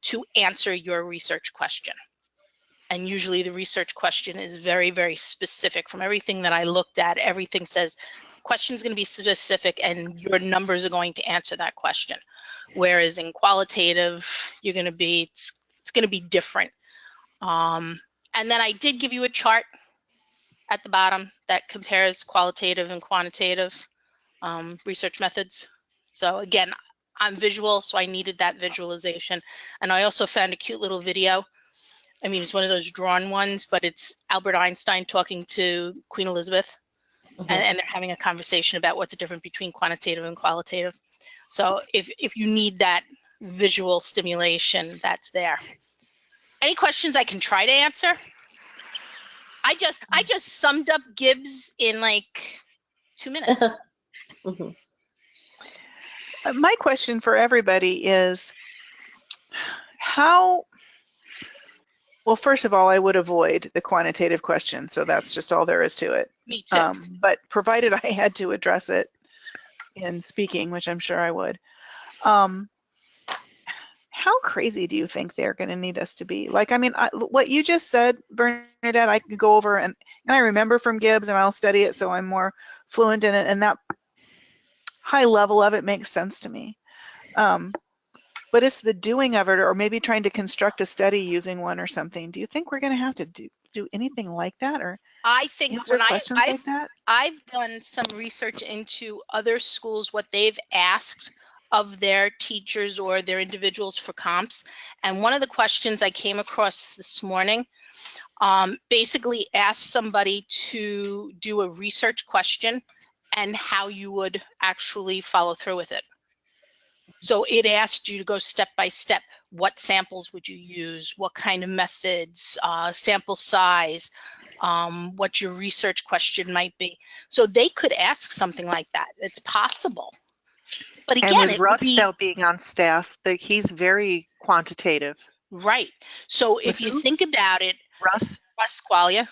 to answer your research question. And usually the research question is very, very specific. From everything that I looked at, everything says question's going to be specific and your numbers are going to answer that question. Whereas in qualitative, you're going to be, it's going to be different. And then I did give you a chart at the bottom that compares qualitative and quantitative research methods. So again, I'm visual, so I needed that visualization. And I also found a cute little video. I mean, it's one of those drawn ones, but it's Albert Einstein talking to Queen Elizabeth, and they're having a conversation about what's the difference between quantitative and qualitative. So if you need that visual stimulation, that's there. Any questions I can try to answer? I just summed up Gibbs in like 2 minutes. My question for everybody is how, well, first of all, I would avoid the quantitative question, so that's just all there is to it. Me too. But provided I had to address it in speaking, which I'm sure I would, how crazy do you think they're going to need us to be? Like, I mean, what you just said, Bernadette, I can go over and I remember from Gibbs, and I'll study it so I'm more fluent in it, and that high level of it makes sense to me. But it's the doing of it, or maybe trying to construct a study using one or something. Do you think we're going to have to do anything like that, or I think answer questions like that? I've done some research into other schools, what they've asked of their teachers or their individuals for comps. And one of the questions I came across this morning basically asked somebody to do a research question and how you would actually follow through with it. So it asked you to go step by step. What samples would you use? What kind of methods, sample size, what your research question might be. So they could ask something like that. It's possible. But again, and with Russ now being on staff, he's very quantitative. Right. So if you think about it, Russ Qualia.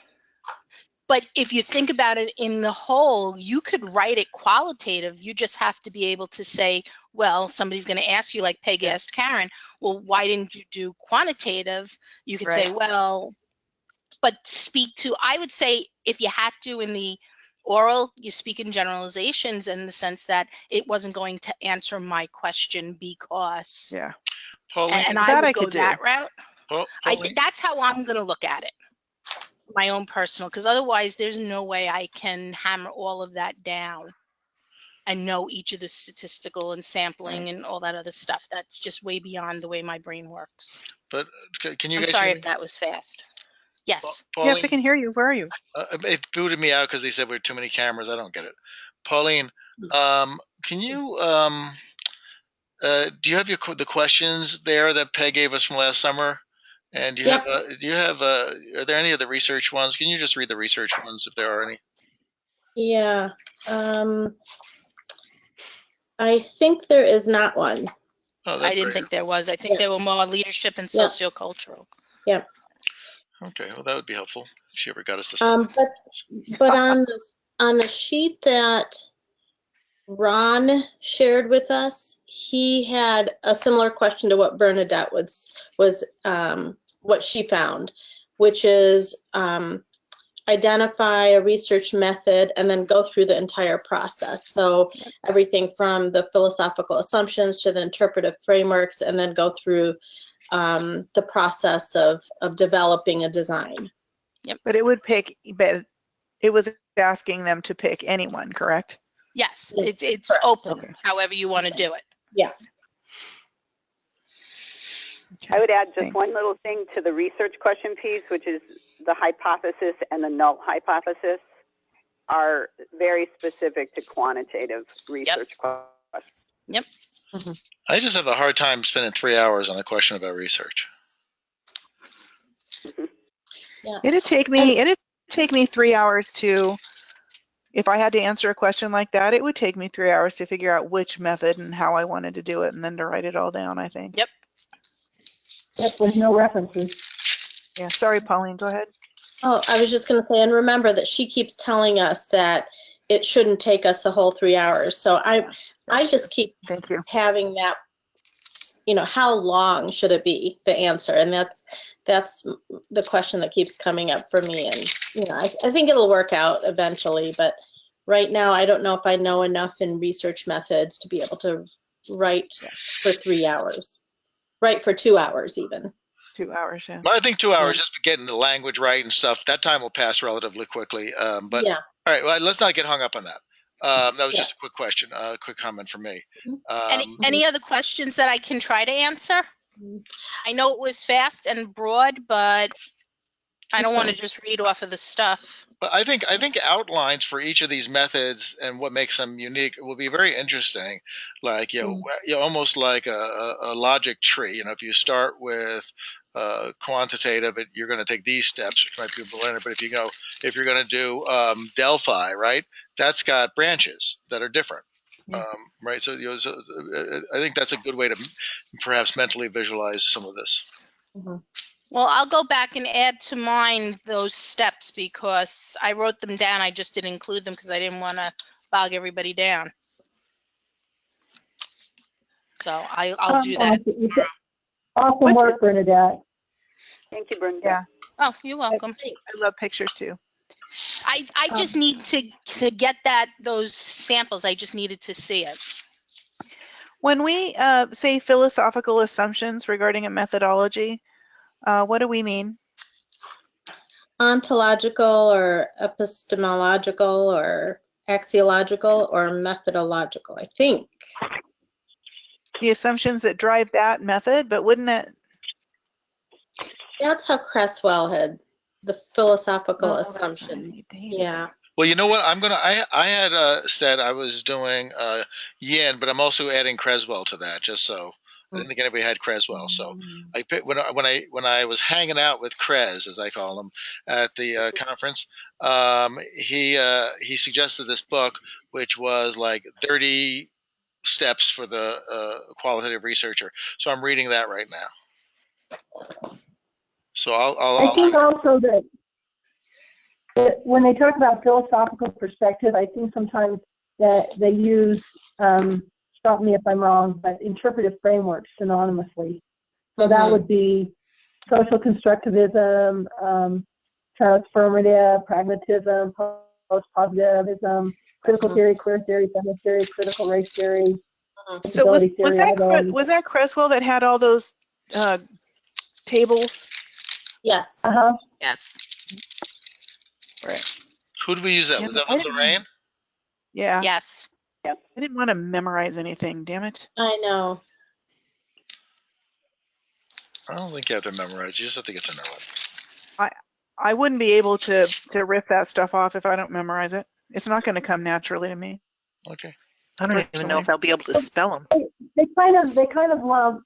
But if you think about it in the whole, you could write it qualitative. You just have to be able to say, well, somebody's going to ask you, like Peg asked Karen, well, why didn't you do quantitative? You could say, well, but speak to, I would say if you had to in the oral, you speak in generalizations in the sense that it wasn't going to answer my question because. Yeah. Pauline, and I would go that route. That's how I'm going to look at it. My own personal, because otherwise there's no way I can hammer all of that down and know each of the statistical and sampling and all that other stuff. That's just way beyond the way my brain works. But can you I'm guys sorry hear if me? that was fast. Yes. Pauline, yes, I can hear you. Where are you? It booted me out because they said we're too many cameras. I don't get it. Pauline, can you do you have the questions there that Peg gave us from last summer? And do you have are there any of the research ones? Can you just read the research ones if there are any? Yeah. I think there is not one. Oh, I didn't think there was. I think they were more leadership and sociocultural. Yeah. Okay, well that would be helpful if she ever got us to but on the sheet that Ron shared with us, he had a similar question to what Bernadette was what she found, which is identify a research method and then go through the entire process. So everything from the philosophical assumptions to the interpretive frameworks, and then go through the process of developing a design. Yep. But it would pick, but it was asking them to pick anyone, correct? Yes, it's open, however you want to do it. Yeah. I would add just one little thing to the research question piece, which is the hypothesis and the null hypothesis are very specific to quantitative research questions. Yep. I just have a hard time spending 3 hours on a question about research. It'd take me 3 hours to, if I had to answer a question like that, it would take me 3 hours to figure out which method and how I wanted to do it, and then to write it all down, I think. Yep. Yep, with no references. Yeah, sorry, Pauline, go ahead. Oh, I was just going to say, and remember that she keeps telling us that it shouldn't take us the whole 3 hours. So I just keep having that how long should it be, the answer? And that's the question that keeps coming up for me. And, I think it'll work out eventually, but right now, I don't know if I know enough in research methods to be able to write for 3 hours, write for 2 hours even. 2 hours, yeah. Well, I think 2 hours just for getting the language right and stuff. That time will pass relatively quickly. But yeah. All right, well, let's not get hung up on that. That was just a quick question, a quick comment from me. Any other questions that I can try to answer? I know it was fast and broad, but I don't want to just read off of the stuff. But I think outlines for each of these methods and what makes them unique will be very interesting. Like almost like a logic tree. If you start with quantitative, you're going to take these steps, which might be linear. But if you're going to do Delphi, right, that's got branches that are different. Yeah. Right. So, I think that's a good way to perhaps mentally visualize some of this. Well, I'll go back and add to mine those steps because I wrote them down. I just didn't include them because I didn't want to bog everybody down. So I'll do that. Awesome work, Bernadette. Thank you, Bernadette. Yeah. Oh, you're welcome. I love pictures too. I just need to get those samples. I just needed to see it. When we say philosophical assumptions regarding a methodology, what do we mean? Ontological or epistemological or axiological or methodological, I think. The assumptions that drive that method, but wouldn't it? That's how Cresswell had the philosophical assumption. Yeah. Well, you know what? I had said I was doing Yin, but I'm also adding Creswell to that, just so. I didn't think anybody had Creswell, so I picked, when I was hanging out with Cres, as I call him, at the conference, he suggested this book, which was like 30 steps for the qualitative researcher. So I'm reading that right now. So I think also that when they talk about philosophical perspective, I think sometimes that they use, stop me if I'm wrong, but interpretive frameworks synonymously. So that would be social constructivism, transformative, pragmatism, post-positivism, critical theory, queer theory, feminist theory, critical race theory. So was that Creswell that had all those tables? Yes. Yes. Right. Who did we use that? Was that with Lorraine? Yeah. Yes. I didn't want to memorize anything, damn it. I know. I don't think you have to memorize. You just have to get to know it. I wouldn't be able to rip that stuff off if I don't memorize it. It's not going to come naturally to me. Okay. I don't even know if I'll be able to spell them. They kind of love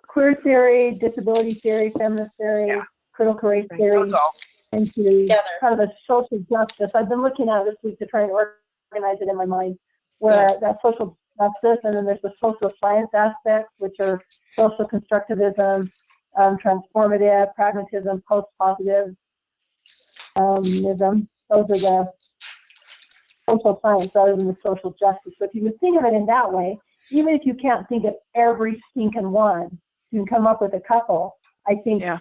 queer theory, disability theory, feminist theory, critical race theory, into kind of a social justice. I've been looking at it this week to try and organize it in my mind, where that's social justice, and then there's the social science aspects, which are social constructivism, transformative, pragmatism, post-positivism. Those are the social science rather than the social justice. So if you would think of it in that way, even if you can't think of every stinking one, you can come up with a couple. I think, kind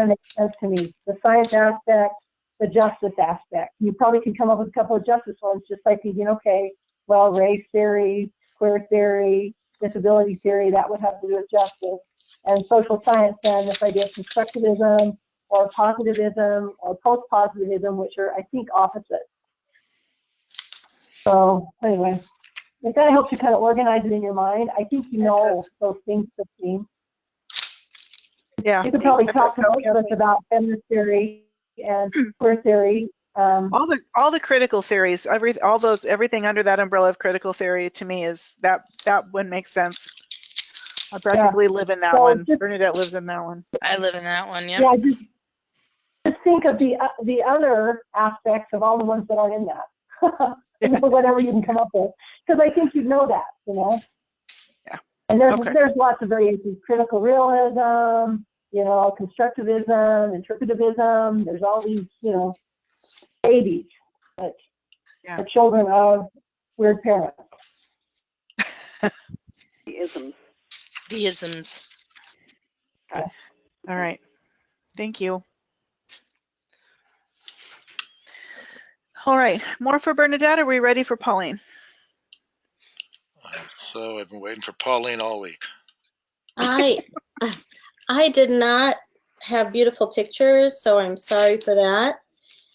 of makes sense to me. The science aspect, the justice aspect. You probably can come up with a couple of justice ones, just like thinking, okay, well, race theory, queer theory, disability theory, that would have to do with justice. And social science, then, this idea of constructivism or positivism or post-positivism, which are, I think, opposites. So anyway, it kind of helps you kind of organize it in your mind. I think you know those things, Christine. Yeah. You could probably talk to most of us about feminist theory and queer theory. All the critical theories, everything under that umbrella of critical theory to me is that one makes sense. I practically live in that one. Bernadette lives in that one. I live in that one. Yeah. Yeah. Just think of the other aspects of all the ones that aren't in that. Whatever you can come up with, because I think you know that, Yeah. And there's lots of variations: critical realism, constructivism, interpretivism. There's all these, babies that are children of weird parents. Isms. The isms. All right. Thank you. All right. More for Bernadette. Are we ready for Pauline? So I've been waiting for Pauline all week. I did not have beautiful pictures, so I'm sorry for that.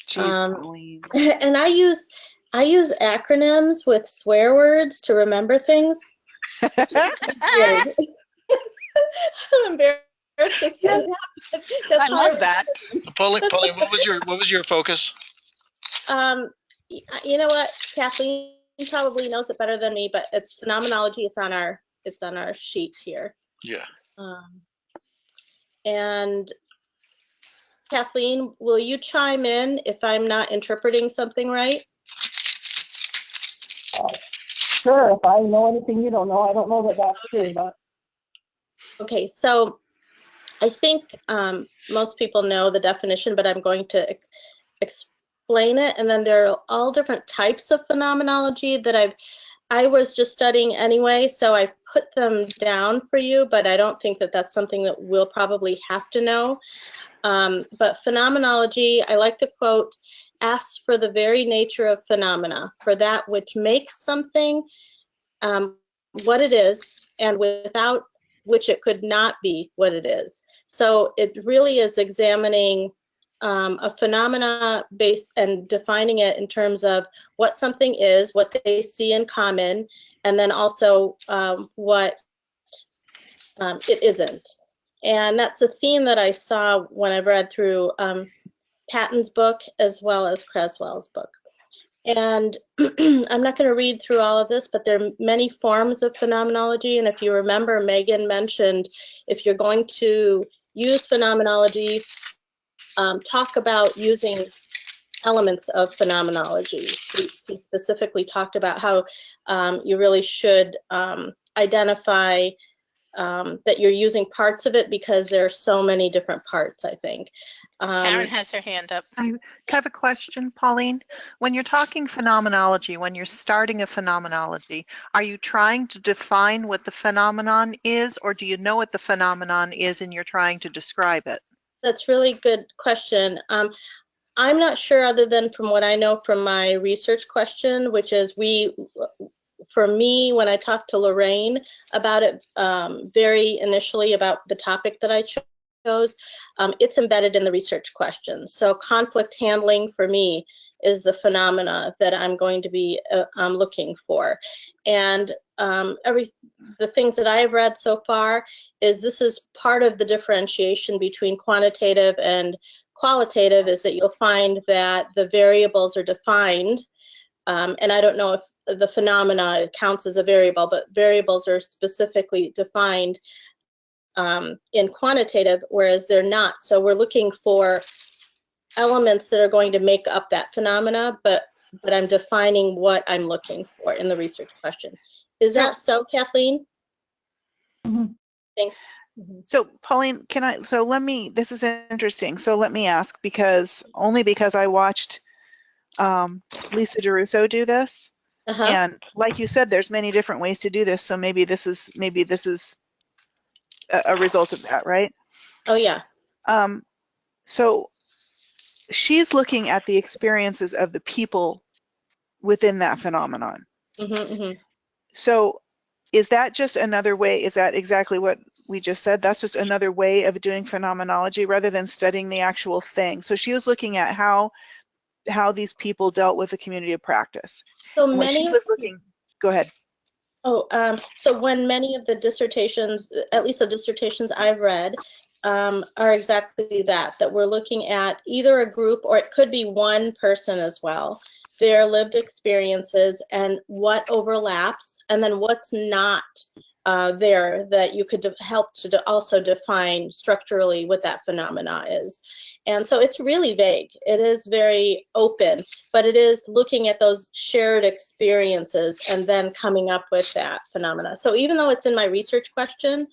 Jeez, Pauline. And I use acronyms with swear words to remember things. I'm embarrassed to say that. That's I love that. Pauline, what was your focus? You know what, Kathleen probably knows it better than me, but it's phenomenology. It's on our sheet here. Yeah. And Kathleen, will you chime in if I'm not interpreting something right? Sure, if I know anything you don't know, I don't know that that's true, but. Okay, so I think most people know the definition, but I'm going to explain it. And then there are all different types of phenomenology that I was just studying anyway, so I put them down for you, but I don't think that that's something that we'll probably have to know. But phenomenology, I like the quote, asks for the very nature of phenomena, for that which makes something what it is, and without which it could not be what it is. So it really is examining a phenomena based and defining it in terms of what something is, what they see in common, and then also what it isn't. And that's a theme that I saw when I read through Patton's book as well as Creswell's book. And I'm not going to read through all of this, but there are many forms of phenomenology. And if you remember, Megan mentioned if you're going to use phenomenology, talk about using elements of phenomenology. She specifically talked about how you really should identify that you're using parts of it because there are so many different parts, I think. Karen has her hand up. I have a question, Pauline. When you're talking phenomenology, when you're starting a phenomenology, are you trying to define what the phenomenon is, or do you know what the phenomenon is and you're trying to describe it? That's a really good question. I'm not sure, other than from what I know from my research question, which is for me, when I talked to Lorraine about it very initially about the topic that I chose, it's embedded in the research question. So conflict handling for me is the phenomena that I'm going to be looking for. And the things that I've read so far is this is part of the differentiation between quantitative and qualitative, is that you'll find that the variables are defined. And I don't know if the phenomena counts as a variable, but variables are specifically defined in quantitative, whereas they're not. So we're looking for elements that are going to make up that phenomena, but I'm defining what I'm looking for in the research question. Is that so, Kathleen? Mm-hmm. So Pauline, this is interesting. So let me ask, only because I watched Lisa DeRusso do this. And like you said, there's many different ways to do this. So maybe this is a result of that, right? Oh yeah. So she's looking at the experiences of the people within that phenomenon. So is that just another way? Is that exactly what we just said? That's just another way of doing phenomenology rather than studying the actual thing. So she was looking at how these people dealt with the community of practice. So when she was looking, go ahead. Oh, so when many of the dissertations, at least the dissertations I've read, are exactly that we're looking at either a group or it could be one person as well, their lived experiences and what overlaps, and then what's not there that you could help to also define structurally what that phenomena is. And so it's really vague. It is very open, but it is looking at those shared experiences and then coming up with that phenomena. So even though it's in my research question,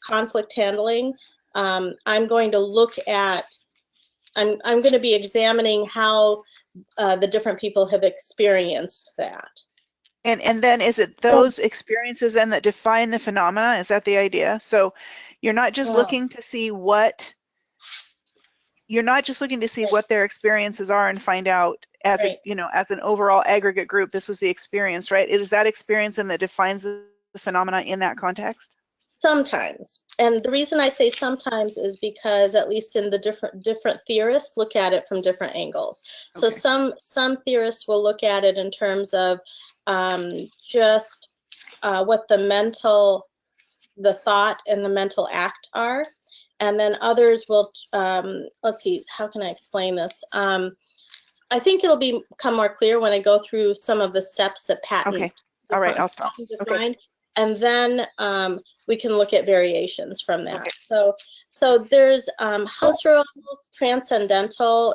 conflict handling, I'm going to look at, I'm going to be examining how the different people have experienced that. And then is it those experiences then that define the phenomena? Is that the idea? So you're not just looking to see what their experiences are and find out as a, as an overall aggregate group, this was the experience, right? It is that experience and that defines the phenomena in that context? Sometimes. And the reason I say sometimes is because at least in the different theorists look at it from different angles. So some theorists will look at it in terms of just what the thought and the mental act are. And then others will, let's see, how can I explain this? I think it'll become more clear when I go through some of the steps that Patton Okay. All right, I'll stop. defined. Okay. And then we can look at variations from that. Okay. So there's Husserl's transcendental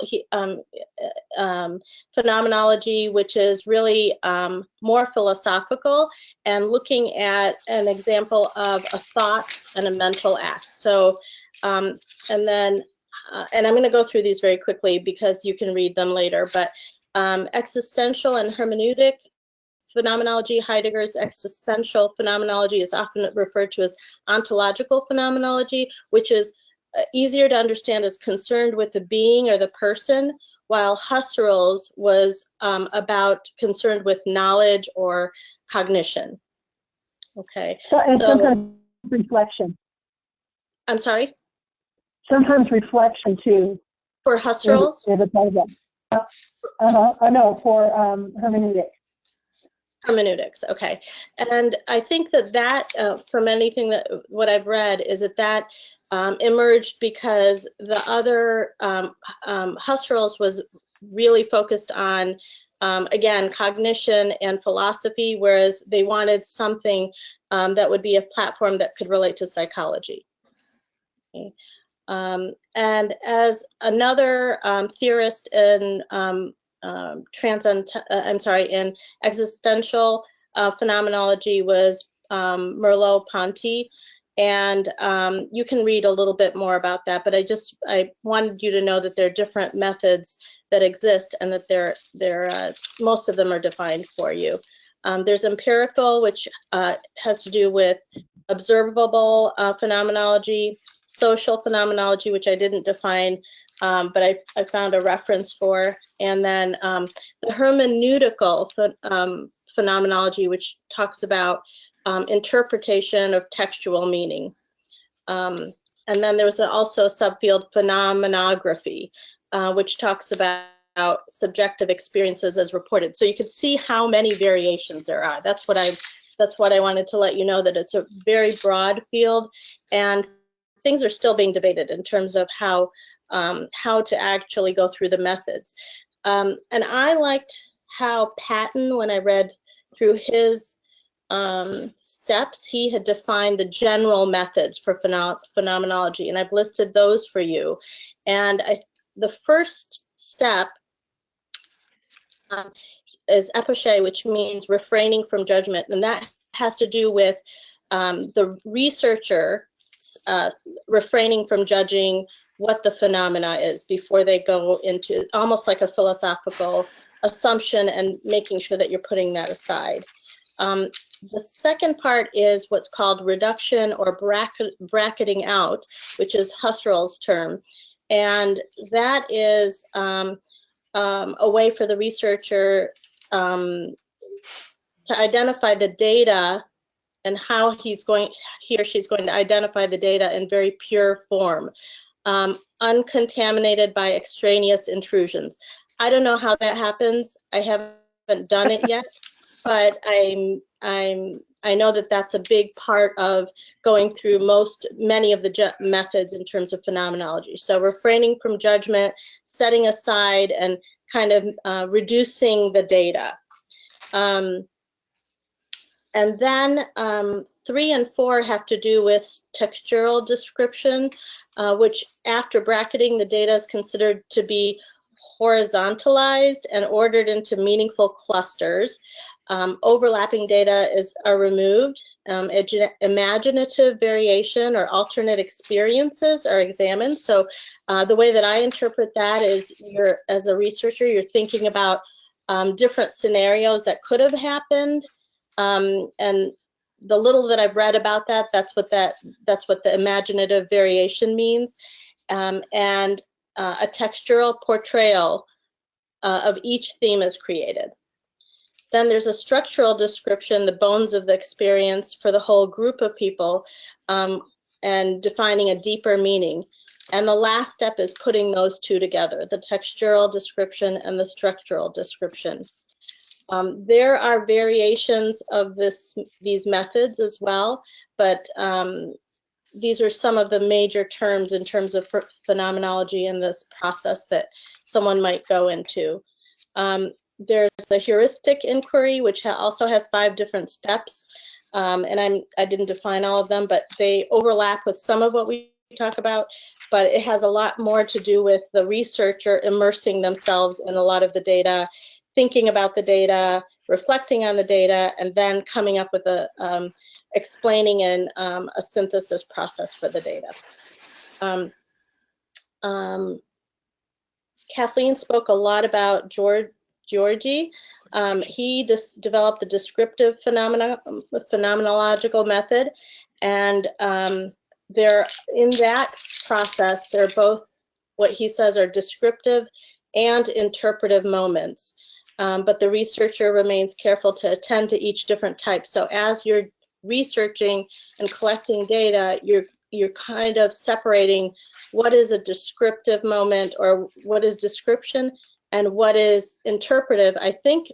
phenomenology, which is really more philosophical and looking at an example of a thought and a mental act. So, and then, and I'm going to go through these very quickly because you can read them later, but existential and hermeneutic phenomenology, Heidegger's existential phenomenology is often referred to as ontological phenomenology, which is easier to understand as concerned with the being or the person, while Husserl's was concerned with knowledge or cognition. Okay. And sometimes reflection. I'm sorry? Sometimes reflection too. For Husserl's? I know, for hermeneutics. Hermeneutics, okay. And I think that from anything what I've read is that emerged because the other Husserl's was really focused on again cognition and philosophy, whereas they wanted something that would be a platform that could relate to psychology. Okay. And as another theorist in in existential phenomenology was Merleau-Ponty, and you can read a little bit more about that, but I wanted you to know that there are different methods that exist and that most of them are defined for you. There's empirical, which has to do with observable phenomenology, social phenomenology, which I didn't define, but I found a reference for, and then the hermeneutical phenomenology, which talks about interpretation of textual meaning. And then there was also subfield phenomenography, which talks about subjective experiences as reported. So you can see how many variations there are. That's what I wanted to let you know, that it's a very broad field, and things are still being debated in terms of how to actually go through the methods. And I liked how Patton, when I read through his steps, he had defined the general methods for phenomenology, and I've listed those for you. And the first step is epoché, which means refraining from judgment, and that has to do with the researcher refraining from judging what the phenomena is before they go into almost like a philosophical assumption and making sure that you're putting that aside. The second part is what's called reduction or bracketing out, which is Husserl's term. And that is a way for the researcher to identify the data and how he or she's going to identify the data in very pure form, uncontaminated by extraneous intrusions. I don't know how that happens. I haven't done it yet, but I know that that's a big part of going through many of the methods in terms of phenomenology. So refraining from judgment, setting aside, and kind of reducing the data. And then 3 and 4 have to do with textural description, which after bracketing, the data is considered to be horizontalized and ordered into meaningful clusters. Overlapping data are removed. Imaginative variation or alternate experiences are examined. So the way that I interpret that is as a researcher, you're thinking about different scenarios that could have happened And the little that I've read about that, that's what the imaginative variation means. And a textural portrayal of each theme is created. Then there's a structural description, the bones of the experience for the whole group of people, and defining a deeper meaning. And the last step is putting those two together, the textural description and the structural description. There are variations of these methods as well, but these are some of the major terms in terms of phenomenology and this process that someone might go into. There's the heuristic inquiry, which also has 5 different steps. And I didn't define all of them, but they overlap with some of what we talk about, but it has a lot more to do with the researcher immersing themselves in a lot of the data, thinking about the data, reflecting on the data, and then coming up with explaining and a synthesis process for the data. Kathleen spoke a lot about Georgi. He developed the descriptive phenomenological method, and they're in that process. They're both what he says are descriptive and interpretive moments, but the researcher remains careful to attend to each different type. So as you're researching and collecting data, you're kind of separating what is a descriptive moment or what is description and what is interpretive, I think,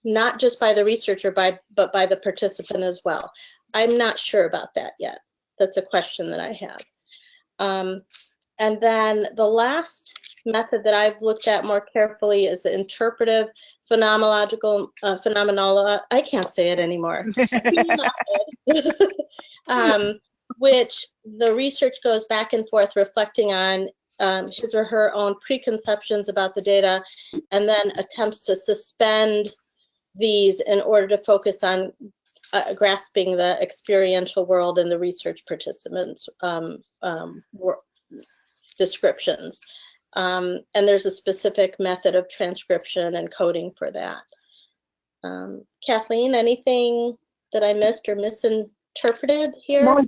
not just by the researcher, but by the participant as well. I'm not sure about that yet. That's a question that I have. And then the last method that I've looked at more carefully is the interpretive phenomenological, I can't say it anymore. Which the research goes back and forth reflecting on his or her own preconceptions about the data, and then attempts to suspend these in order to focus on grasping the experiential world and the research participants' descriptions. And there's a specific method of transcription and coding for that. Kathleen, anything that I missed or misinterpreted here? No, I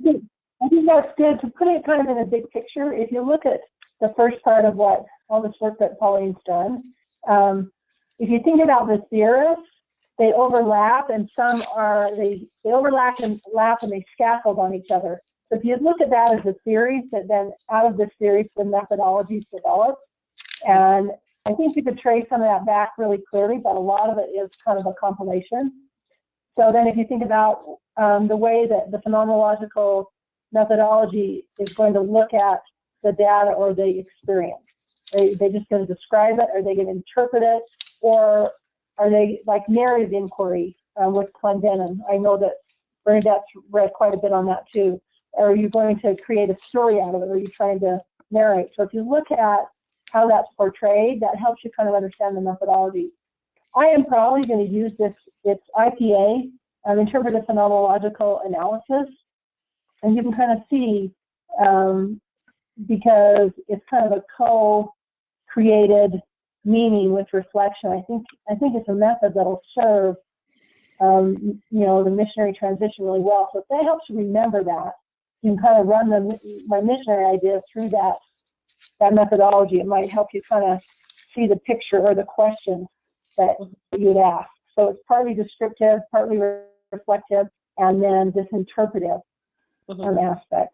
think that's good. To put it kind of in a big picture, if you look at the first part of what all this work that Pauline's done, if you think about the theorists, they overlap, and some are, they overlap and they scaffold on each other. So if you look at that as a series, that then out of this series, the methodologies develop. And I think you could trace some of that back really clearly, but a lot of it is kind of a compilation. So then if you think about the way that the phenomenological methodology is going to look at the data or the experience, are they just going to describe it? Are they going to interpret it? Or are they like narrative inquiry with Clendenin? I know that Bernadette's read quite a bit on that too. Are you going to create a story out of it? Or are you trying to narrate? So if you look at how that's portrayed, that helps you kind of understand the methodology. I am probably going to use it's IPA, interpretive phenomenological analysis. And you can kind of see, because it's kind of a co-created meaning with reflection. I think it's a method that'll serve, you know, the missionary transition really well. So if that helps you remember that, you can kind of run my missionary idea through that methodology. It might help you kind of see the picture or the questions that you'd ask. So it's partly descriptive, partly reflective, and then this interpretive aspect.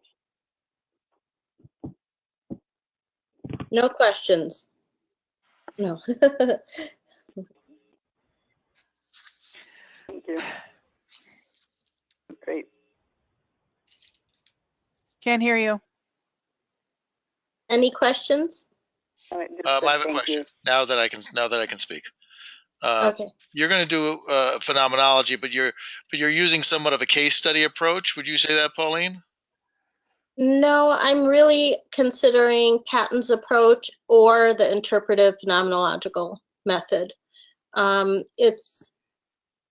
No questions. No. Thank you. Great. Can't hear you. Any questions? I have a question now that I can speak. Okay. You're going to do phenomenology, but you're using somewhat of a case study approach. Would you say that, Pauline? No, I'm really considering Patton's approach or the interpretive phenomenological method. It's,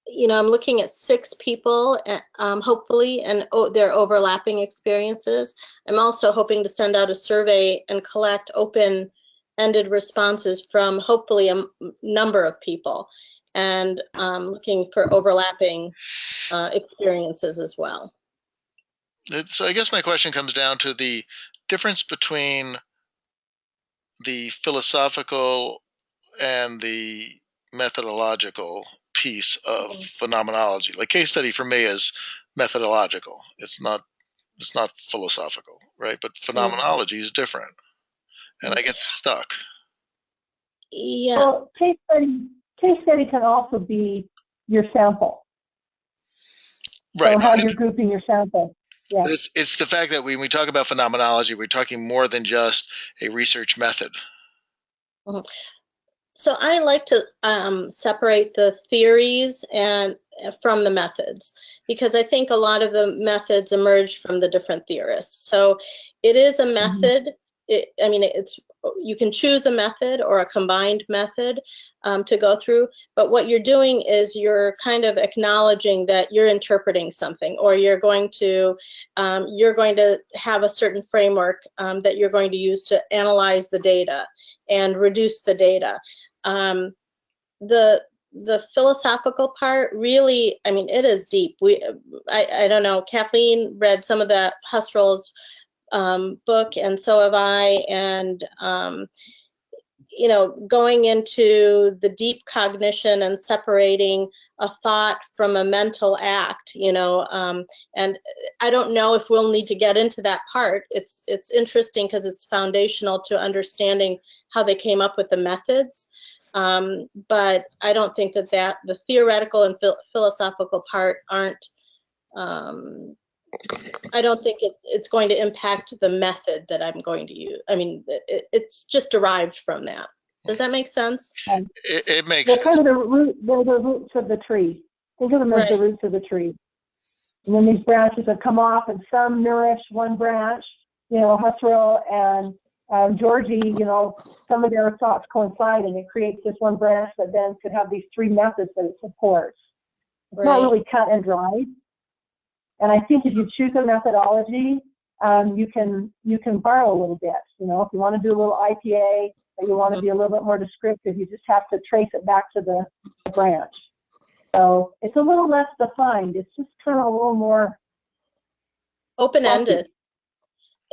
you know, I'm looking at 6 people, hopefully, and their overlapping experiences. I'm also hoping to send out a survey and collect open-ended responses from hopefully a number of people. and looking for overlapping experiences as well. So I guess my question comes down to the difference between the philosophical and the methodological piece of phenomenology. Like case study for me is methodological. It's not philosophical, right? But phenomenology is different, and I get stuck. Yeah. Well, case study can also be your sample. Right. So how you're grouping your sample. Yeah. But it's the fact that when we talk about phenomenology, we're talking more than just a research method. So I like to separate the theories and from the methods, because I think a lot of the methods emerged from the different theorists. So it is a method. You can choose a method or a combined method to go through, but what you're doing is you're kind of acknowledging that you're interpreting something, or you're going to have a certain framework that you're going to use to analyze the data and reduce the data. The philosophical part, really, I mean, it is deep. I don't know, Kathleen read some of that Husserl's book, and so have I, and you know, going into the deep cognition and separating a thought from a mental act, you know, and I don't know if we'll need to get into that part. It's interesting because it's foundational to understanding how they came up with the methods. But I don't think that the theoretical and philosophical part aren't, I don't think it's going to impact the method that I'm going to use. I mean, it's just derived from that. Does that make sense? It makes they're sense. kind of they're the roots of the tree. Think of them as the roots of the tree. And then these branches have come off, and some nourish one branch. You know, Husserl and Georgie, you know, some of their thoughts coincide, and it creates this one branch that then could have these three methods that it supports. It's not really cut and dried. And I think if you choose a methodology, you can borrow a little bit. You know, if you want to do a little IPA, or you want to be a little bit more descriptive, you just have to trace it back to the branch. So it's a little less defined. It's just kind of a little more open-ended.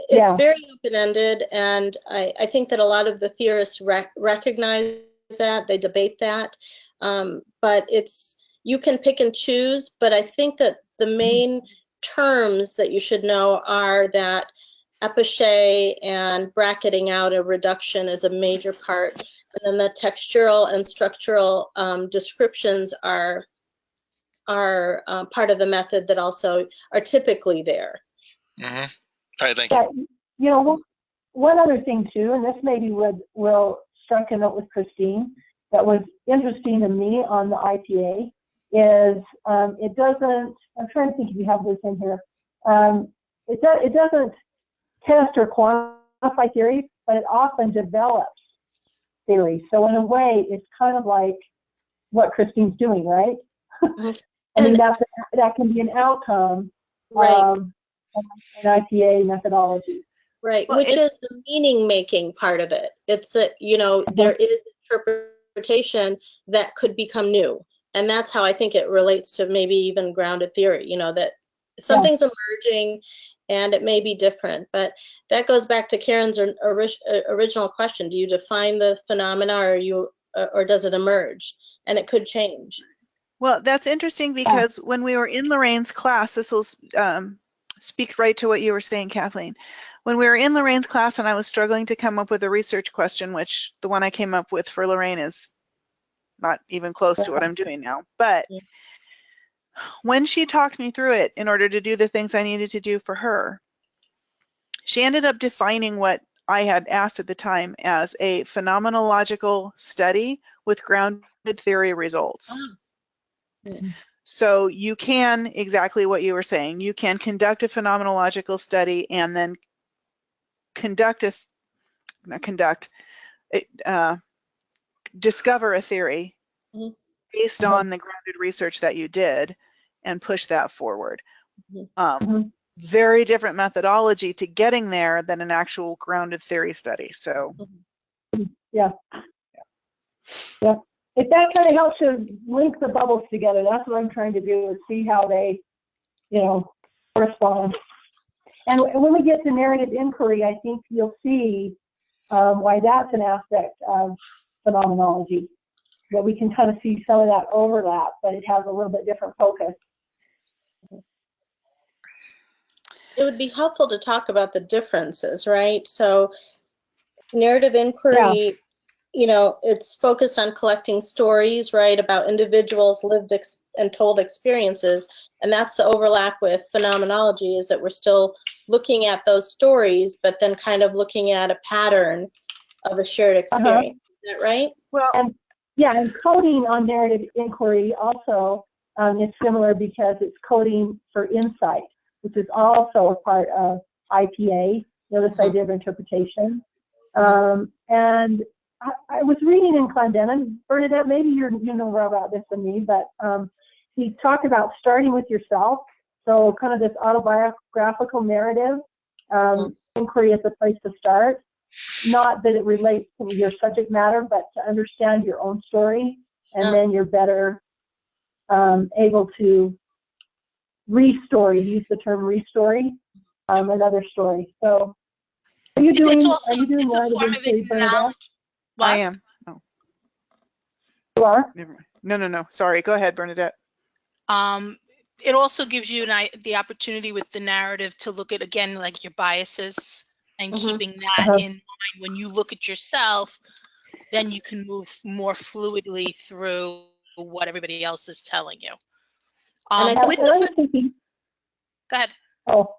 It's very open-ended, and I think that a lot of the theorists recognize that, they debate that, but you can pick and choose, but I think that the main terms that you should know are that epichet and bracketing out a reduction is a major part, and then the textural and structural descriptions are part of the method that also are typically there. Mm-hmm. All right, thank you. You know, one other thing too, and this maybe will strike a note with Christine, that was interesting to me on the IPA is it doesn't, I'm trying to think if you have this in here, it doesn't test or quantify theories, but it often develops theories. So in a way, it's kind of like what Christine's doing, right? I mean, that can be an outcome of an IPA methodology. Right, well, which is the meaning-making part of it. It's that, you know, there is interpretation that could become new. And that's how I think it relates to maybe even grounded theory, you know, that something's emerging and it may be different. But that goes back to Karen's original question. Do you define the phenomena, or does it emerge? And it could change. Well, that's interesting because when we were in Lorraine's class, this will speak right to what you were saying, Kathleen. When we were in Lorraine's class and I was struggling to come up with a research question, which the one I came up with for Lorraine is not even close to what I'm doing now, but when she talked me through it in order to do the things I needed to do for her, she ended up defining what I had asked at the time as a phenomenological study with grounded theory results. So you can, exactly what you were saying, you can conduct a phenomenological study and then discover a theory based on the grounded research that you did and push that forward. Very different methodology to getting there than an actual grounded theory study. So yeah. if that kind of helps you link the bubbles together, that's what I'm trying to do, is see how they, you know, correspond. And when we get to narrative inquiry, I think you'll see why that's an aspect of phenomenology, that we can kind of see some of that overlap, but it has a little bit different focus. It would be helpful to talk about the differences, right? So narrative inquiry, you know, it's focused on collecting stories, right, about individuals' lived and told experiences. And that's the overlap with phenomenology, is that we're still looking at those stories, but then kind of looking at a pattern of a shared experience. Is that right? Well, and coding on narrative inquiry also is similar, because it's coding for insight, which is also a part of IPA, this idea of interpretation. And I was reading in Clendenin, Bernadette, maybe you know more about this than me, but he talked about starting with yourself. So kind of this autobiographical narrative, inquiry is the place to start. Not that it relates to your subject matter, but to understand your own story, and then you're better able to re-story, use the term re-story, another story. So are you doing narrative inquiry, Bernadette? What? I am. Oh. You are? Never mind. No. Sorry. Go ahead, Bernadette. It also gives you the opportunity with the narrative to look at, again, like your biases, and keeping that in mind when you look at yourself. Then you can move more fluidly through what everybody else is telling you. I was thinking, go ahead. Oh,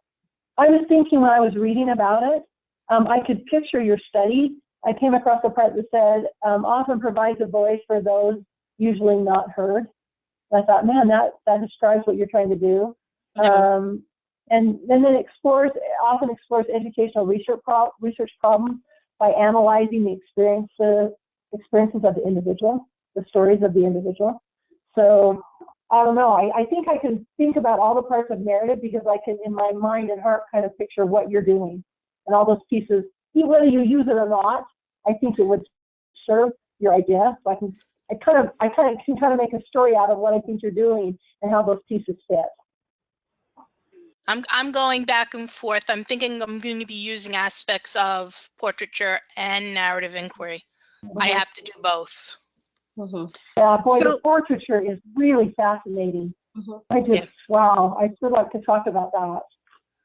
I was thinking when I was reading about it, I could picture your study. I came across a part that said, often provides a voice for those usually not heard. And I thought, man, that describes what you're trying to do. And then it often explores educational research problems by analyzing the experiences of the individual, the stories of the individual. So I don't know. I think I can think about all the parts of narrative, because I can, in my mind and heart, kind of picture what you're doing and all those pieces. Whether you use it or not, I think it would serve your idea. So I can kind of make a story out of what I think you're doing and how those pieces fit. I'm going back and forth. I'm thinking I'm going to be using aspects of portraiture and narrative inquiry. I have to do both. Yeah, boy, the portraiture is really fascinating. Wow, I still like to talk about that.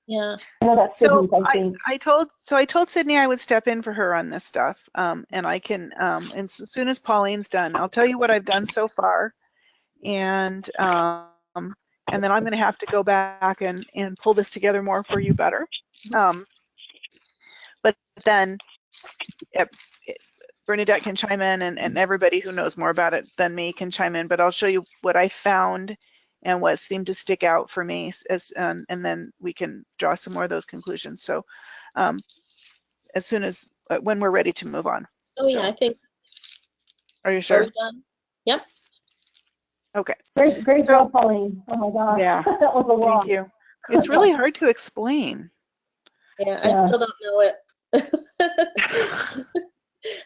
Yeah. I know that's Sydney's, I think. I told Sydney I would step in for her on this stuff, and I can, and as soon as Pauline's done, I'll tell you what I've done so far, and then I'm going to have to go back and pull this together more for you better. But then Bernadette can chime in, and everybody who knows more about it than me can chime in, but I'll show you what I found and what seemed to stick out for me, and then we can draw some more of those conclusions. So as soon as, when we're ready to move on. Oh yeah, I think. Are you sure? Are we done? Yep. Okay. Great job, Pauline. Oh my gosh. Yeah. That was a lot. Thank you. It's really hard to explain. Yeah, I still don't know it.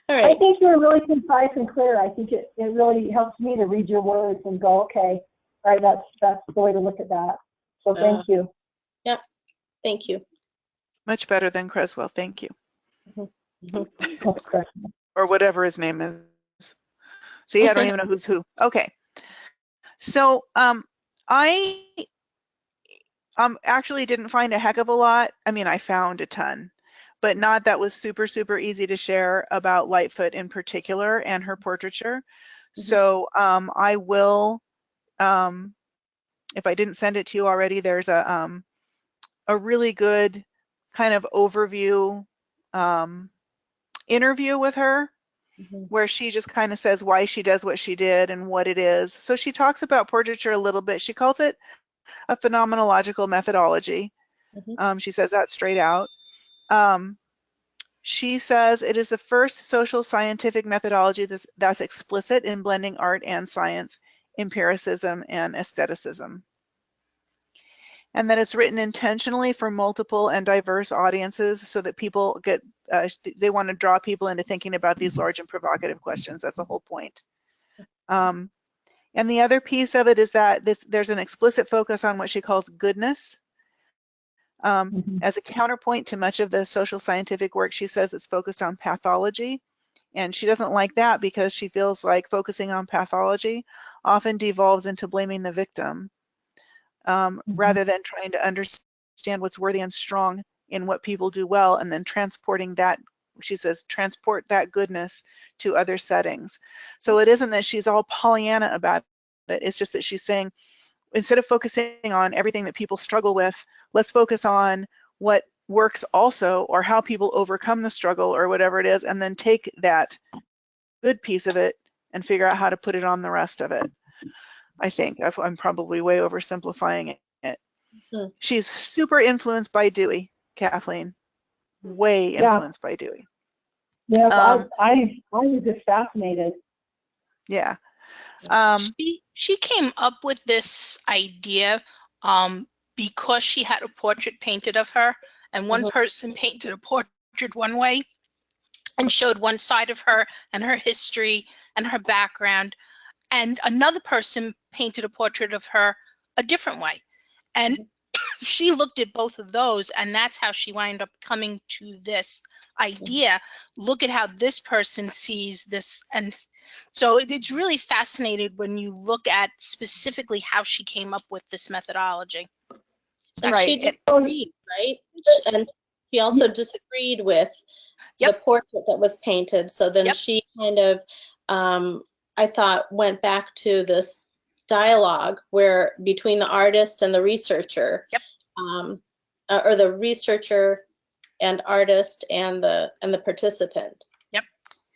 All right. I think you're really concise and clear. I think it really helps me to read your words and go, okay, all right, that's the way to look at that. So thank you. Yep. Thank you. Much better than Creswell. Thank you. Or whatever his name is. See, I don't even know who's who. Okay. So I actually didn't find a heck of a lot. I mean, I found a ton, but not that was super, super easy to share about Lightfoot in particular and her portraiture. So I will, if I didn't send it to you already, there's a really good kind of overview interview with her, where she just kind of says why she does what she did and what it is. So she talks about portraiture a little bit. She calls it a phenomenological methodology. She says that straight out. She says it is the first social scientific methodology that's explicit in blending art and science, empiricism and aestheticism. And that it's written intentionally for multiple and diverse audiences so that people get, they want to draw people into thinking about these large and provocative questions. That's the whole point. And the other piece of it is that there's an explicit focus on what she calls goodness. As a counterpoint to much of the social scientific work, she says it's focused on pathology. And she doesn't like that because she feels like focusing on pathology often devolves into blaming the victim rather than trying to understand what's worthy and strong in what people do well, and then transporting that, she says, transport that goodness to other settings. So it isn't that she's all Pollyanna about it. It's just that she's saying, instead of focusing on everything that people struggle with, let's focus on what works also, or how people overcome the struggle or whatever it is, and then take that good piece of it and figure out how to put it on the rest of it. I think I'm probably way oversimplifying it. She's super influenced by Dewey, Kathleen. Way influenced by Dewey. Yeah, I was just fascinated. Yeah. She came up with this idea because she had a portrait painted of her, and one person painted a portrait one way and showed one side of her and her history and her background, and another person painted a portrait of her a different way. And she looked at both of those, and that's how she wound up coming to this idea. Look at how this person sees this. And so it's really fascinating when you look at specifically how she came up with this methodology. And she disagreed, right? And she also disagreed with the portrait that was painted. So then she kind of, I thought, went back to this dialogue where between the artist and the researcher, or the researcher and artist and the participant.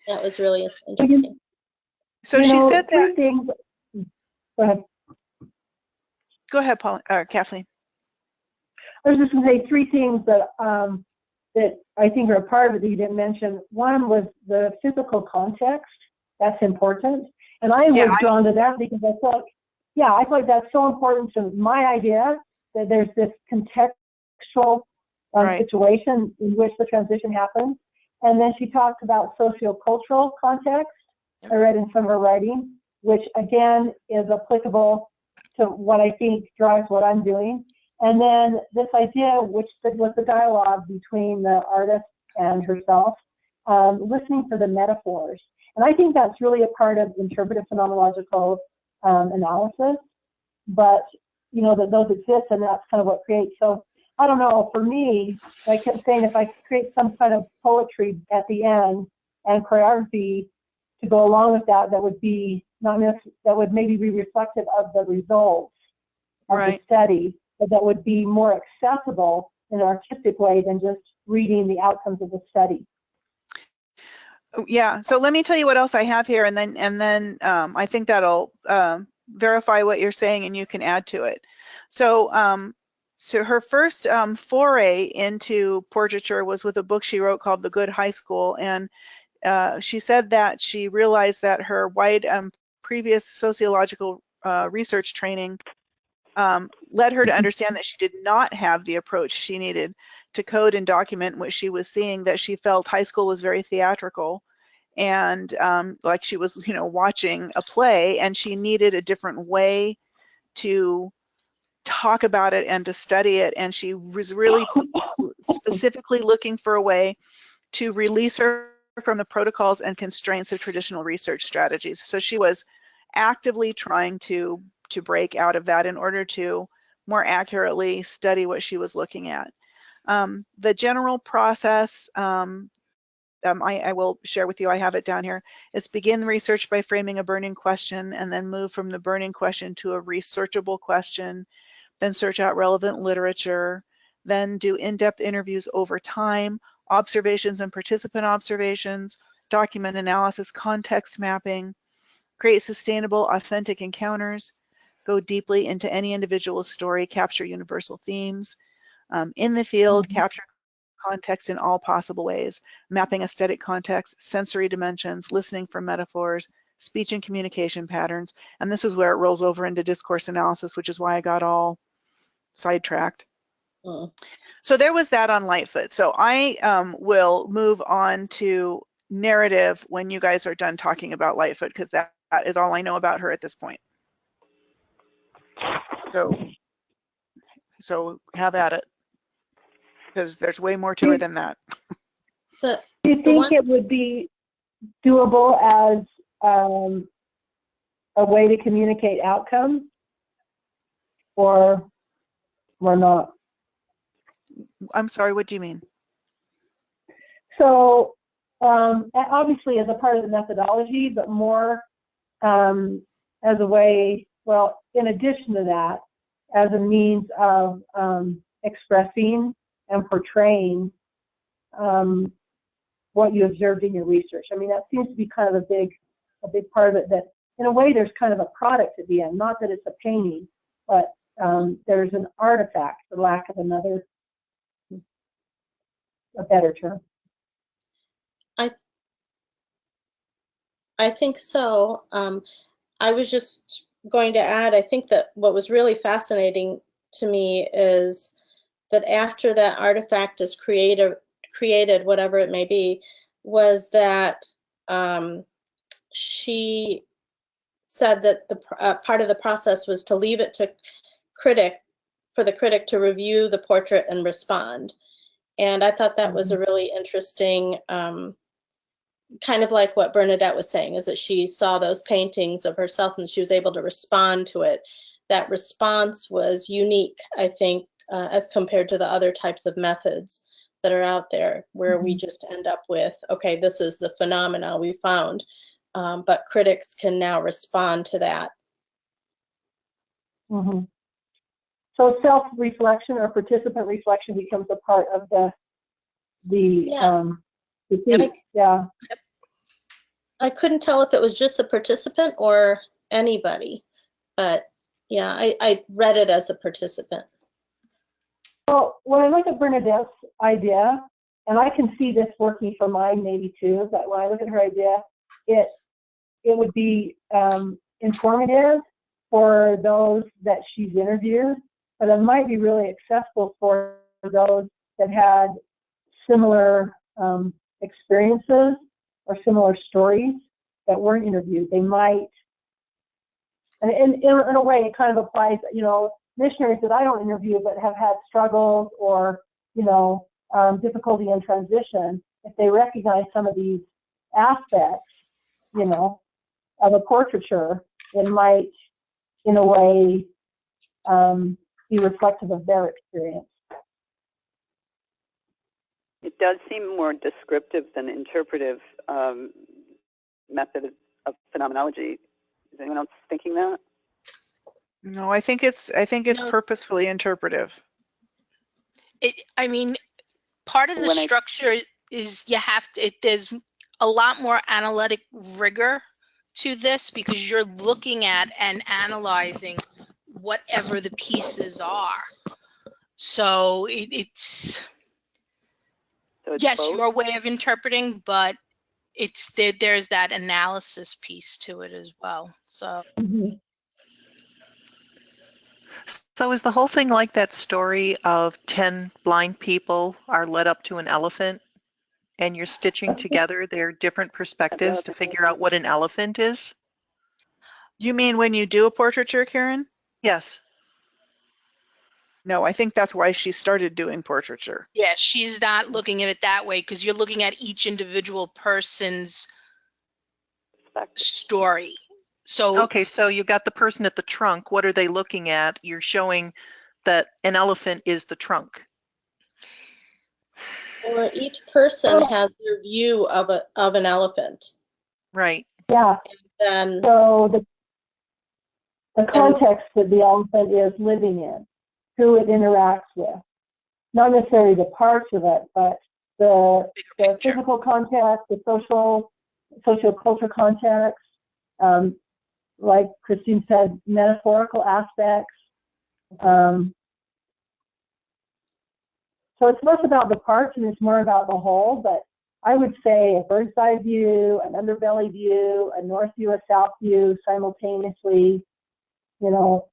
That was really interesting. So she said that. Things, go ahead. Go ahead, Paul or Kathleen. I was just going to say three things that that I think are a part of it that you didn't mention. One was the physical context. That's important, and I was drawn to that because I thought, I thought that's so important to my idea that there's this contextual situation in which the transition happens. And then she talked about sociocultural context. I read in some of her writing, which again is applicable to what I think drives what I'm doing. And then this idea, which was the dialogue between the artist and herself, listening for the metaphors. And I think that's really a part of interpretive phenomenological analysis. But, you know, that those exist, and that's kind of what creates. So I don't know, for me, I kept saying if I create some kind of poetry at the end and choreography to go along with that, that would be that would maybe be reflective of the results of the study, but that would be more accessible in an artistic way than just reading the outcomes of the study. Yeah, so let me tell you what else I have here, and then I think that'll verify what you're saying, and you can add to it. So so her first foray into portraiture was with a book she wrote called The Good High School, and she said that she realized that her wide previous sociological research training led her to understand that she did not have the approach she needed to code and document what she was seeing, that she felt high school was very theatrical and like she was, you know, watching a play, and she needed a different way to talk about it and to study it. And she was really specifically looking for a way to release her from the protocols and constraints of traditional research strategies. So she was actively trying to break out of that in order to more accurately study what she was looking at. The general process, I will share with you, I have it down here. It's begin research by framing a burning question, and then move from the burning question to a researchable question, then search out relevant literature, then do in-depth interviews over time, observations and participant observations, document analysis, context mapping, create sustainable, authentic encounters, go deeply into any individual story, capture universal themes, in the field, capture context in all possible ways, mapping aesthetic context, sensory dimensions, listening for metaphors, speech and communication patterns. And this is where it rolls over into discourse analysis, which is why I got all sidetracked. So there was that on Lightfoot. So I will move on to narrative when you guys are done talking about Lightfoot, because That is all I know about her at this point. So have at it, because there's way more to her than that. Do you think it would be doable as a way to communicate outcomes, or not? I'm sorry, what do you mean? So obviously as a part of the methodology, but more as a way, well, in addition to that, as a means of expressing and portraying what you observed in your research. I mean, that seems to be kind of a big part of it, that in a way there's kind of a product at the end, not that it's a painting, but there's an artifact, for lack of a better term. I think so. I was just going to add, I think that what was really fascinating to me is that after that artifact is created, whatever it may be, was that she said that the part of the process was to leave it to for the critic to review the portrait and respond. And I thought that was a really interesting, kind of like what Bernadette was saying, is that she saw those paintings of herself and she was able to respond to it. That response was unique, I think, as compared to the other types of methods that are out there, where we just end up with, okay, this is the phenomena we found, but critics can now respond to that. So self-reflection or participant reflection becomes a part of the yeah. I couldn't tell if it was just the participant or anybody, but yeah, I read it as a participant. Well, when I look at Bernadette's idea, and I can see this working for mine maybe too, but when I look at her idea, it would be informative for those that she's interviewed, but it might be really accessible for those that had similar experiences or similar stories that weren't interviewed. They might, and in a way, it kind of applies, you know, missionaries that I don't interview but have had struggles or, you know, difficulty in transition. If they recognize some of these aspects, you know, of a portraiture, it might, in a way, be reflective of their experience. It does seem more descriptive than interpretive method of phenomenology. Is anyone else thinking that? No, I think it's purposefully interpretive. I mean, part of the structure is there's a lot more analytic rigor to this, because you're looking at and analyzing whatever the pieces are. So it's yes, both? Your way of interpreting, but there's that analysis piece to it as well. So. So is the whole thing like that story of 10 blind people are led up to an elephant, and you're stitching together their different perspectives to figure out what an elephant is? You mean when you do a portraiture, Karen? Yes. No, I think that's why she started doing portraiture. Yeah, she's not looking at it that way, because you're looking at each individual person's story. So okay, so you got the person at the trunk. What are they looking at? You're showing that an elephant is the trunk. Or each person has their view of an elephant. Right. Yeah. And then, so the context that the elephant is living in, who it interacts with, not necessarily the parts of it, but the physical context, the social-cultural context, like Christine said, metaphorical aspects. So it's less about the parts and it's more about the whole, but I would say a bird's eye view, an underbelly view, a north view, a south view simultaneously, you know,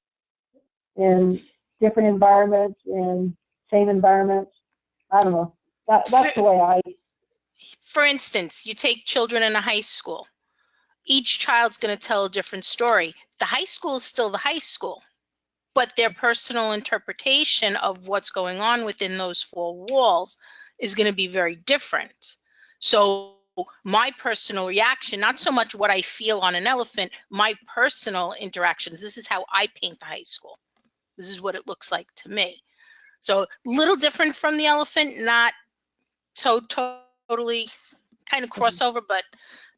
in different environments, in same environments. I don't know. That's the way I. For instance, you take children in a high school. each child's going to tell a different story. The high school is still the high school, but their personal interpretation of what's going on within those four walls is going to be very different. So my personal reaction, not so much what I feel on an elephant, my personal interactions, this is how I paint the high school. This is what it looks like to me. So a little different from the elephant, not so totally kind of crossover, but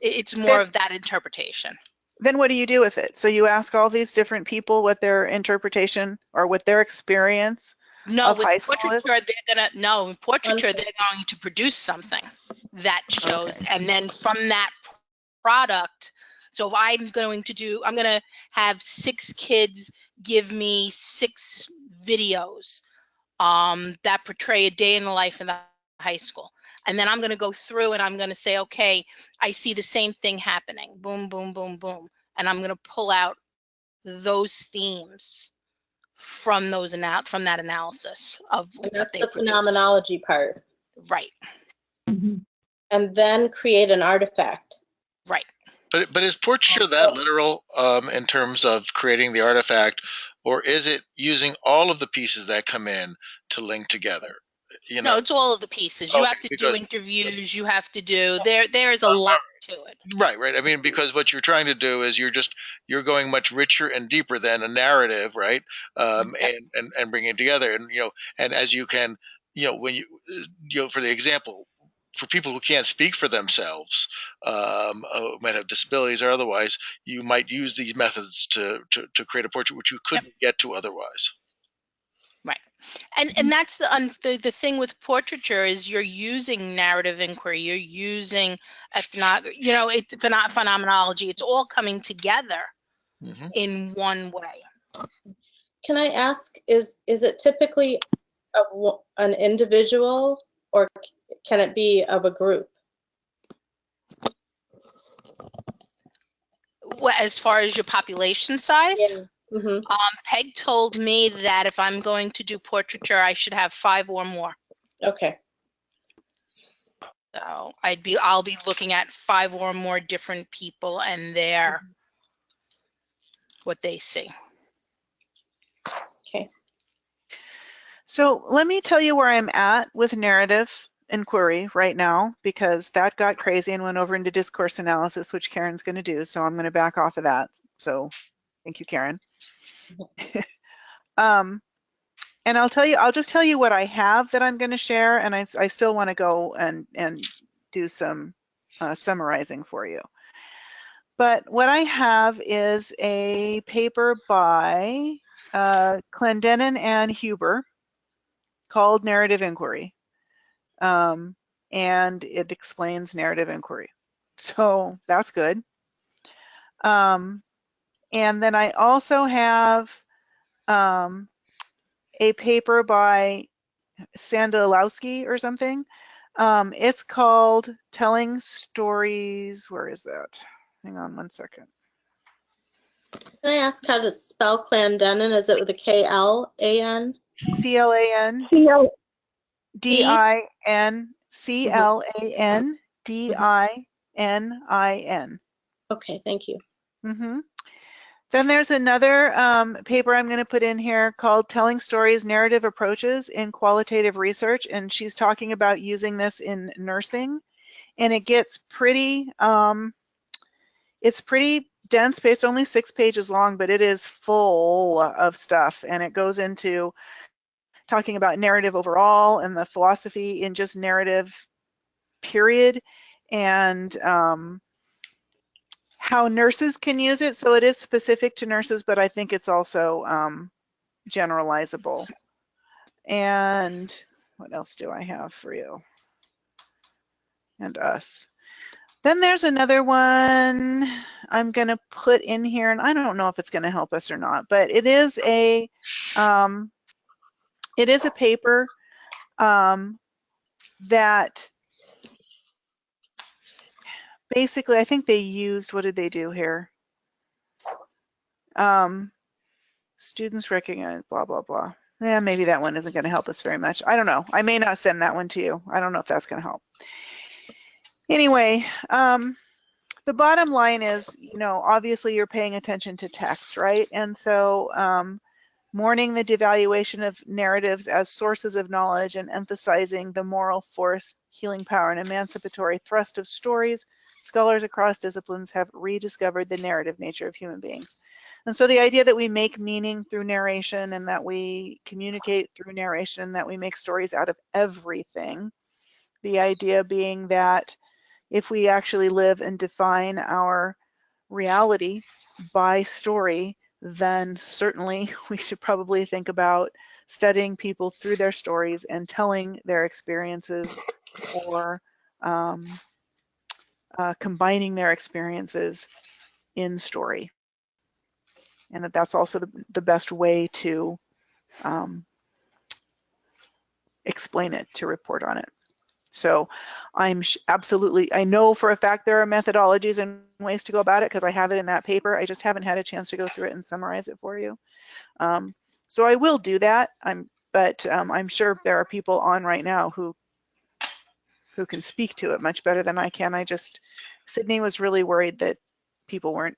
it's more of that interpretation. Then what do you do with it? So you ask all these different people what their interpretation or what their experience of high school is? In portraiture, they're going to produce something that shows, and then from that product, so if I'm going to have 6 kids give me 6 videos that portray a day in the life in the high school. And then I'm going to go through and I'm going to say, okay, I see the same thing happening. Boom, boom, boom, boom. And I'm going to pull out those themes from that analysis of and that's the phenomenology part. Right. And then create an artifact. Right. But is portraiture that literal in terms of creating the artifact, or is it using all of the pieces that come in to link together? You know? No, it's all of the pieces. You have to do interviews. You have to do there is a lot to it. Right. I mean, because what you're trying to do is you're going much richer and deeper than a narrative, right? And bringing it together, and and as you can, when for the example, for people who can't speak for themselves, who might have disabilities or otherwise, you might use these methods to create a portrait which you couldn't get to otherwise. Right. And that's the thing with portraiture is you're using narrative inquiry, you're using it's not phenomenology. It's all coming together in one way. Can I ask, is it typically an individual, or can it be of a group? Well, as far as your population size? Yeah. Peg told me that if I'm going to do portraiture, I should have 5 or more. Okay. So I'll be looking at 5 or more different people and what they see. Okay. So let me tell you where I'm at with narrative inquiry right now, because that got crazy and went over into discourse analysis, which Karen's going to do. So I'm going to back off of that. So thank you, Karen. And I'll just tell you what I have that I'm going to share, and I still want to go and do some summarizing for you. But what I have is a paper by Clendenin and Huber called Narrative Inquiry, and it explains narrative inquiry. So that's good. And then I also have a paper by Sandalowski or something. It's called Telling Stories. Where is that? Hang on one second. Can I ask how to spell Clendenin? Is it with a K-L-A-N? C-L-A-N. D-I-N. C-L-A-N-D-I-N-I-N. Okay, thank you. Then there's another paper I'm going to put in here called Telling Stories, Narrative Approaches in Qualitative Research, and she's talking about using this in nursing, and it gets pretty, it's pretty dense, but it's only 6 pages long, but it is full of stuff, and it goes into talking about narrative overall and the philosophy in just narrative, period, and how nurses can use it. So it is specific to nurses, but I think it's also generalizable. And what else do I have for you and us? Then there's another one I'm going to put in here, and I don't know if it's going to help us or not, but it is a paper that basically, I think they used, what did they do here? Students recognize, blah, blah, blah. Yeah, maybe that one isn't going to help us very much. I don't know. I may not send that one to you. I don't know if that's going to help. Anyway, the the bottom line is, obviously you're paying attention to text, right? And so mourning the devaluation of narratives as sources of knowledge and emphasizing the moral force, healing power, and emancipatory thrust of stories, scholars across disciplines have rediscovered the narrative nature of human beings. And so the idea that we make meaning through narration and that we communicate through narration and that we make stories out of everything, the idea being that if we actually live and define our reality by story, then certainly we should probably think about studying people through their stories and telling their experiences, or combining their experiences in story. And that's also the best way to explain it, to report on it. So I'm absolutely, I know for a fact there are methodologies and ways to go about it because I have it in that paper. I just haven't had a chance to go through it and summarize it for you. So I will do that. But I'm sure there are people on right now who can speak to it much better than I can. Sydney was really worried that people weren't,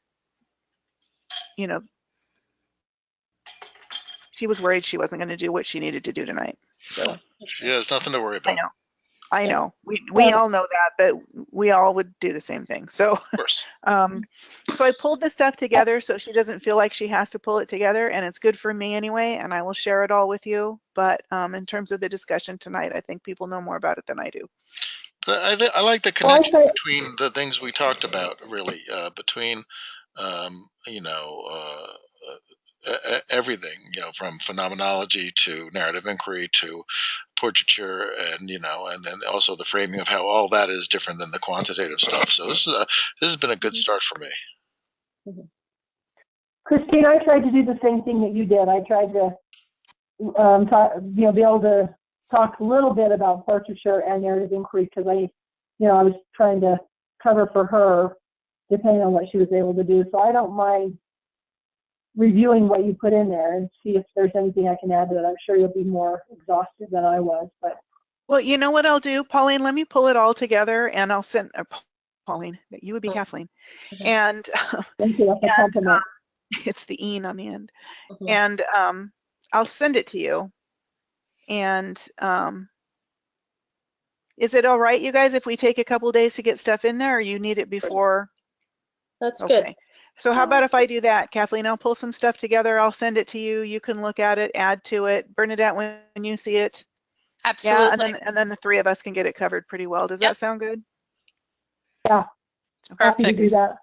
she was worried she wasn't going to do what she needed to do tonight. So she has nothing to worry about. I know. We all know that, but we all would do the same thing. So, of course. So I pulled this stuff together so she doesn't feel like she has to pull it together, and it's good for me anyway, and I will share it all with you. But in terms of the discussion tonight, I think people know more about it than I do. But I like the connection between the things we talked about, really, between, everything, from phenomenology to narrative inquiry to portraiture, and then also the framing of how all that is different than the quantitative stuff. So this has been a good start for me. Christine, I tried to do the same thing that you did. I tried to be able to talk a little bit about portraiture and narrative inquiry because I was trying to cover for her depending on what she was able to do. So I don't mind reviewing what you put in there and see if there's anything I can add to it. I'm sure you'll be more exhausted than I was, but. Well, you know what I'll do, Pauline? Let me pull it all together and I'll send, Pauline, you would be Kathleen. And, thank you, that's a compliment. It's the "een" on the end. And I'll send it to you. And is it all right, you guys, if we take a couple days to get stuff in there, or you need it before? That's good. So how about if I do that, Kathleen? I'll pull some stuff together. I'll send it to you. You can look at it, add to it. Bernadette, when you see it. Absolutely. Yeah, and then the three of us can get it covered pretty well. Does that sound good? Yeah. Happy to do that.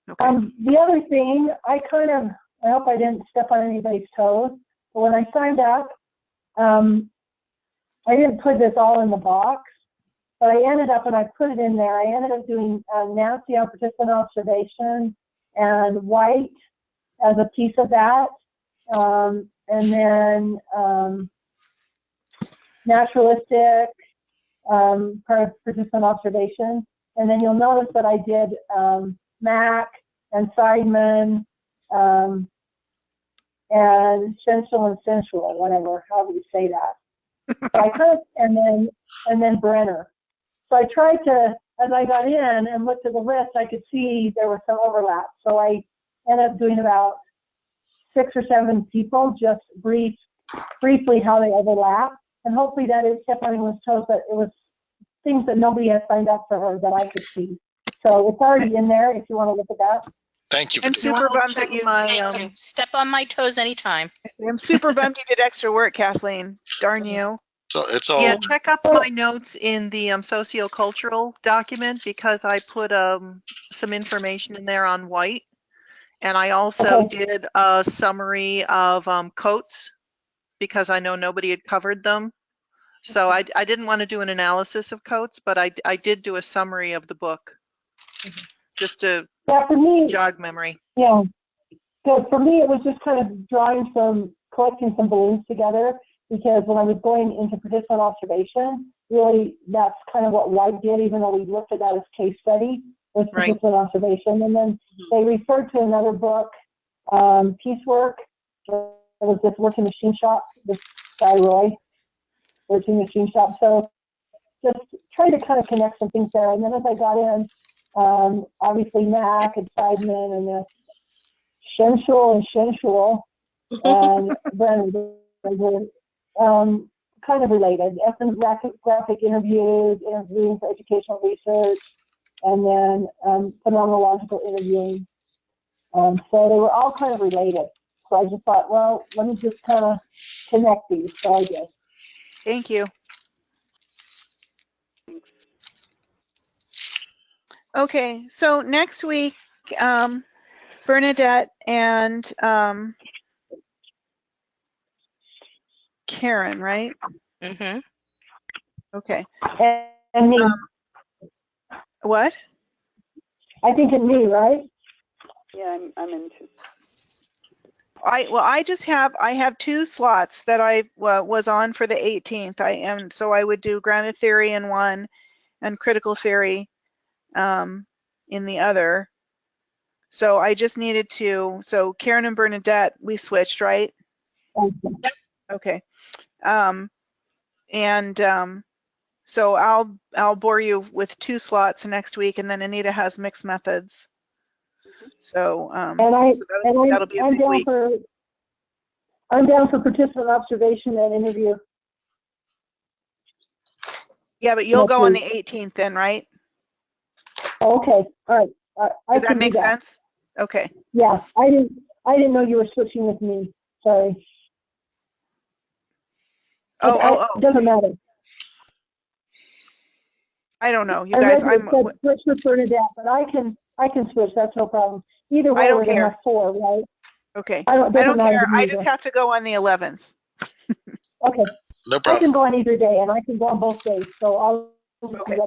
Okay. The other thing, I hope I didn't step on anybody's toes, but when I signed up, I didn't put this all in the box, but I ended up, and I put it in there, I ended up doing Nancy on participant observation and White as a piece of that, and then naturalistic part of participant observation. And then you'll notice that I did Mack and Seidman and sensual and sensual, whatever, however you say that. So and then Brenner. So I tried to, as I got in and looked at the list, I could see there was some overlap. So I ended up doing about 6 or 7 people, just briefly how they overlap. And hopefully that is kept on anyone's toes, but it was things that nobody has signed up for that I could see. So it's already in there if you want to look at that. Thank you. I'm super bummed that you step on my toes anytime. I'm super bummed you did extra work, Kathleen. Darn you. So it's all. Yeah, check up my notes in the sociocultural document because I put some information in there on White, and I also did a summary of Coates because I know nobody had covered them. So I didn't want to do an analysis of Coates, but I did do a summary of the book just to jog memory. Yeah. So for me, it was just kind of collecting some balloons together, because when I was going into participant observation, really that's kind of what White did, even though we looked at that as case study, was participant observation. And then they referred to another book, Piecework. It was this working machine shop, this guy Roy, working machine shop. So just trying to kind of connect some things there. And then as I got in, obviously Mac and Seidman, and then Shenshul and Shenshul and Brennan were kind of related. Ethnographic interviews, interviewing for educational research, and then phenomenological interviewing. So they were all kind of related. So I just thought, well, let me just kind of connect these. So I did. Thank you. Okay, so next week, Bernadette and Karen, right? Mm-hmm. Okay. And me. What? I think it's me, right? Yeah, I'm into. I have 2 slots that I was on for the 18th. So I would do grounded theory in one and critical theory in the other. So I just needed to. So Karen and Bernadette, we switched, right? Okay. So I'll bore you with 2 slots next week, and then Anita has mixed methods. So that'll be a big week. I'm down for participant observation and interview. Yeah, but you'll go on the 18th then, right? Okay, all right. Does that make sense? Okay. Yeah, I didn't know you were switching with me. Sorry. It doesn't matter. I don't know, you guys. I switch with Bernadette, but I can switch. That's no problem. Either way, we're gonna have 4, right? Okay. I don't care. I just have to go on the 11th. Okay. No problem. I can go on either day, and I can go on both days. So I'll. Okay.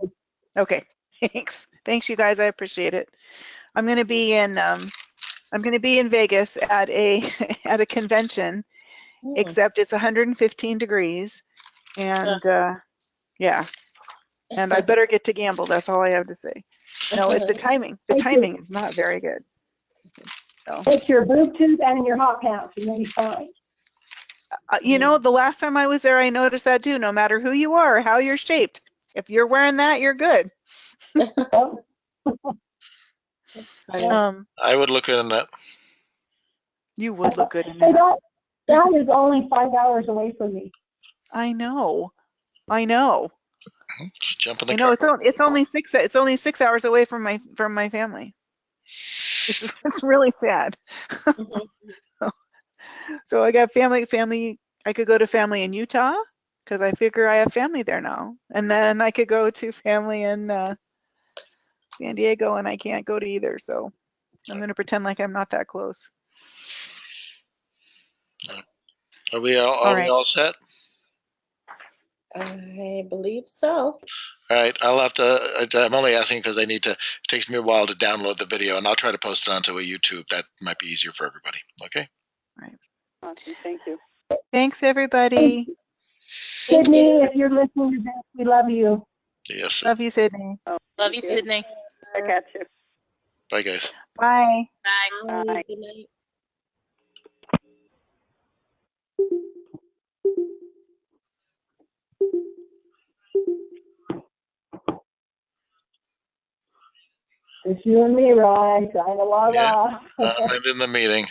Okay. Thanks. Thanks, you guys. I appreciate it. I'm going to be in Vegas at a convention, except it's 115 degrees, and yeah, and I better get to gamble. That's all I have to say. No, the timing is not very good. So. It's your Bluetooth and your hot pants, and you'll be fine. You know, the last time I was there, I noticed that too. No matter who you are or how you're shaped, if you're wearing that, you're good. That's funny. I would look good in that. You would look good in that. That is only 5 hours away from me. I know. Just jump in the car. It's only 6 hours away from my family. It's really sad. So I got family. I could go to family in Utah because I figure I have family there now, and then I could go to family in San Diego, and I can't go to either. So I'm going to pretend like I'm not that close. Are we all set? I believe so. All right, I'll have to. I'm only asking because it takes me a while to download the video, and I'll try to post it onto a YouTube. That might be easier for everybody. Okay. All right. Awesome. Thank you. Thanks, everybody. Sydney, if you're listening to this, we love you. Yes. Love you, Sydney. Oh, Love you, Sydney. I got you. Bye, guys. Bye. Bye. Bye. Good night. It's you and me, Ryan. Trying to log off. I'm in the meeting.